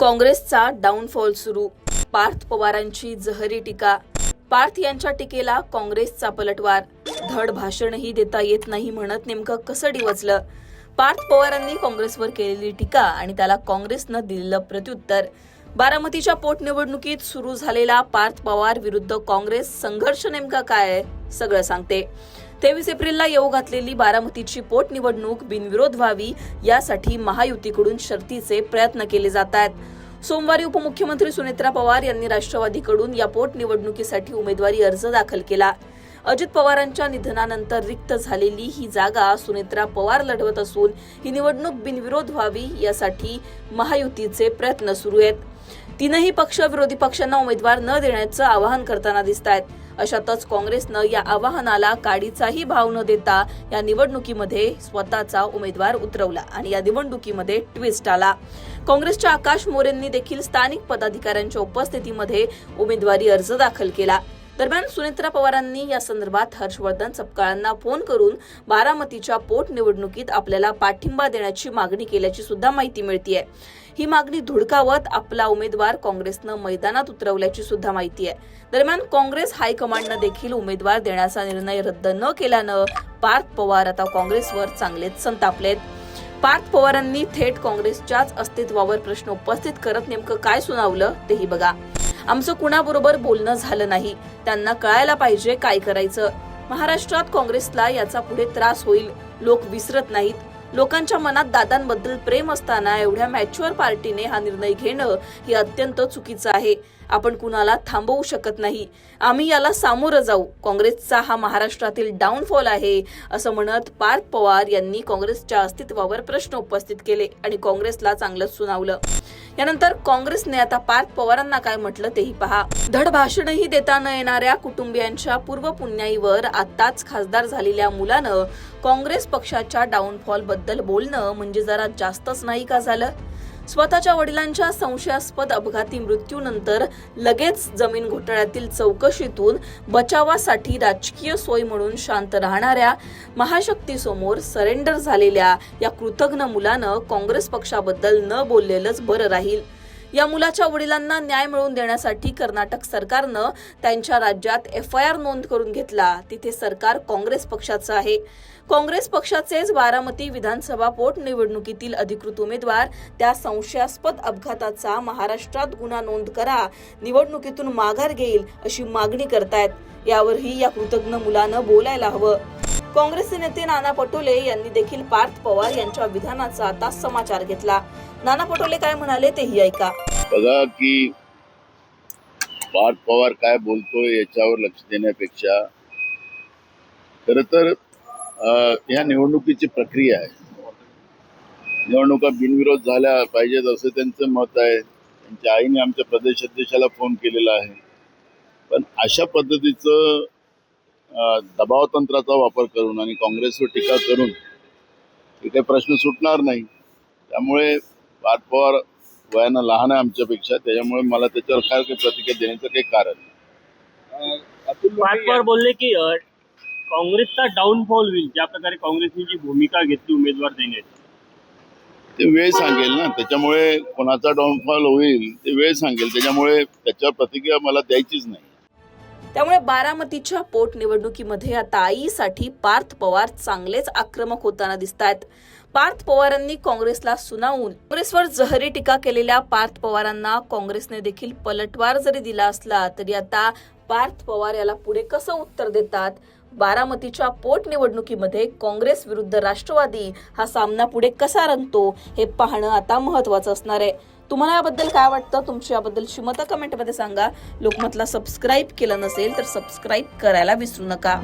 काँग्रेसचा डाऊनफॉल सुरू. पार्थ पवारांची जहरी टीका. पार्थ यांच्या टीकेला काँग्रेसचा पलटवार. धड भाषणही देता येत नाही म्हणत नेमकं कसं डिवचलं. पार्थ पवारांनी काँग्रेसवर केलेली टीका आणि त्याला काँग्रेसनं दिलेलं प्रत्युत्तर. बारामतीच्या पोटनिवडणुकीत सुरू झालेला पार्थ पवार विरुद्ध काँग्रेस संघर्ष नेमका काय आहे सगळं सांगते. 23 एप्रिलला येऊ घातलेली बारामतीची पोटनिवडणूक बिनविरोध व्हावी यासाठी महायुतीकडून शर्तीचे प्रयत्न केले जात आहेत. सोमवारी उपमुख्यमंत्री सुनेत्रा पवार यांनी राष्ट्रवादीकडून या पोटनिवडणुकीसाठी उमेदवारी अर्ज दाखल केला. अजित पवारांच्या निधनानंतर रिक्त झालेली ही जागा सुनेत्रा पवार लढवत असून ही निवडणूक बिनविरोध व्हावी यासाठी महायुतीचे प्रयत्न सुरू आहेत. तीनही पक्ष विरोधी पक्षांना उमेदवार न देण्याचं आवाहन करताना दिसत आहेत. अशातच काँग्रेसनं या आवाहनाला काडीचाही भाव न देता या निवडणुकीमध्ये स्वतःचा उमेदवार उतरवला आणि या निवडणुकीमध्ये ट्विस्ट आला. काँग्रेसच्या आकाश मोरेंनी देखील स्थानिक पदाधिकाऱ्यांच्या उपस्थितीमध्ये उमेदवारी अर्ज दाखल केला. दरम्यान सुनेत्रा पवारांनी या संदर्भात हर्षवर्धन सपकाळांना फोन करून बारामतीच्या पोटनिवडणुकीत आपल्याला पाठिंबा देण्याची मागणी केल्याची सुद्धा माहिती मिळतेय. ही मागणी धुडकावत आपला उमेदवार काँग्रेसनं मैदानात उतरवल्याची सुद्धा माहिती आहे. दरम्यान काँग्रेस हायकमांडनं देखील उमेदवार देण्याचा निर्णय रद्द न केल्यानं पार्थ पवार आता काँग्रेसवर चांगलेच संतापलेत. पार्थ पवारांनी थेट काँग्रेसच्याच अस्तित्वावर प्रश्न उपस्थित करत नेमकं काय सुनावलं तेही बघा. आमचं कुणाबरोबर बोलणं झालं नाही. त्यांना कळायला पाहिजे काय करायचं. महाराष्ट्रात काँग्रेसला याचा पुढे त्रास होईल. लोक विसरत नाहीत. लोकांच्या मनात दादांबद्दल प्रेम असताना एवढ्या मॅच्युअर पार्टीने हा निर्णय घेणं हे अत्यंत चुकीचं आहे. आपण कुणाला थांबवू शकत नाही. आम्ही याला सामोरं जाऊ. काँग्रेसचा हा महाराष्ट्रातील डाऊनफॉल आहे असं म्हणत पार्थ पवार यांनी काँग्रेसच्या अस्तित्वावर प्रश्न उपस्थित केले आणि काँग्रेसला चांगलंच सुनावलं. यानंतर काँग्रेसने आता पार्थ पवारांना काय म्हटलं तेही पहा. धड भाषणही देता न येणाऱ्या कुटुंबियांच्या पूर्व पुण्याईवर आताच खासदार झालेल्या मुलानं काँग्रेस पक्षाच्या डाऊनफॉल बद्दल बोलणं म्हणजे जरा जास्तच नाही का झालं. स्वतःच्या वडिलांच्या संशयास्पद अपघाती मृत्यूनंतर लगेच जमीन घोटाळ्यातील चौकशीतून बचावासाठी राजकीय सोय म्हणून शांत राहणाऱ्या महाशक्तीसमोर सरेंडर झालेल्या या कृतघ्न मुलानं काँग्रेस पक्षाबद्दल न बोललेलंच बरं राहील. या मुलाच्या वडिलांना न्याय मिळवून देण्यासाठी कर्नाटक सरकारनं त्यांच्या राज्यात FIR नोंद करून घेतला. तिथे सरकार काँग्रेस पक्षाचं आहे. काँग्रेस पक्षाचेच बारामती विधानसभा पोटनिवडणुकीतील अधिकृत उमेदवार त्या संशयास्पद अपघाताचा महाराष्ट्रात गुन्हा नोंद करा, निवडणुकीतून माघार घेईल अशी मागणी करतायत. यावरही या कृतज्ञ मुलानं बोलायला हवं. काँग्रेसचे नेते नाना पटोले यांनी देखील पार्थ पवार यांच्या विधानाचा आता समाचार घेतला. नाना पटोले काय म्हणाले तेही ऐका. बघा की पार्थ पवार काय बोलतोय याच्यावर लक्ष देण्यापेक्षा खरं तर या निवडणुकीची प्रक्रिया आहे. निवडणुका बिनविरोध झाल्या पाहिजेत असं त्यांचं मत आहे. त्यांच्या आईने आमच्या प्रदेश अध्यक्षाला फोन केलेला आहे. पण अशा पद्धतीचं दबाव तंत्राचा वापर करून आणि काँग्रेसवर टीका करून हे काही प्रश्न सुटणार नाही. त्यामुळे पार्थ पवार वयानं लहान आहे आमच्यापेक्षा, त्याच्यामुळे मला त्याच्यावर काय काही प्रतिक्रिया देण्याचं काही कारण नाही. पार्थ पवार बोलले की काँग्रेसचा डाऊनफॉल होईल ज्या प्रकारे काँग्रेसने जी भूमिका घेतली उमेदवार देण्याची. ते वेळ सांगेल ना. त्याच्यामुळे कोणाचा डाऊनफॉल होईल ते वेळ सांगेल. त्याच्यामुळे त्याच्यावर प्रतिक्रिया मला द्यायचीच नाही. त्यामुळे बारामतीच्या पोटनिवडणुकीमध्ये आता आईसाठी पार्थ पवार चांगलेच आक्रमक होताना दिसतायत. पार्थ पवारांनी काँग्रेसला सुनावून काँग्रेसवर जहरी टीका केलेल्या पार्थ पवारांना काँग्रेसने देखील पलटवार जरी दिला असला तरी आता पार्थ पवार याला पुढे कसं उत्तर देतात. बारामतीच्या पोटनिवडणुकीमध्ये काँग्रेस विरुद्ध राष्ट्रवादी हा सामना पुढे कसा रंगतो हे पाहणं आता महत्वाचं असणार आहे. तुम्हाला याबद्दल काय वाटतं? तुमची याबद्दलची मतं कमेंटमध्ये सांगा. लोकमतला सबस्क्राईब केलं नसेल तर सबस्क्राईब करायला विसरू नका.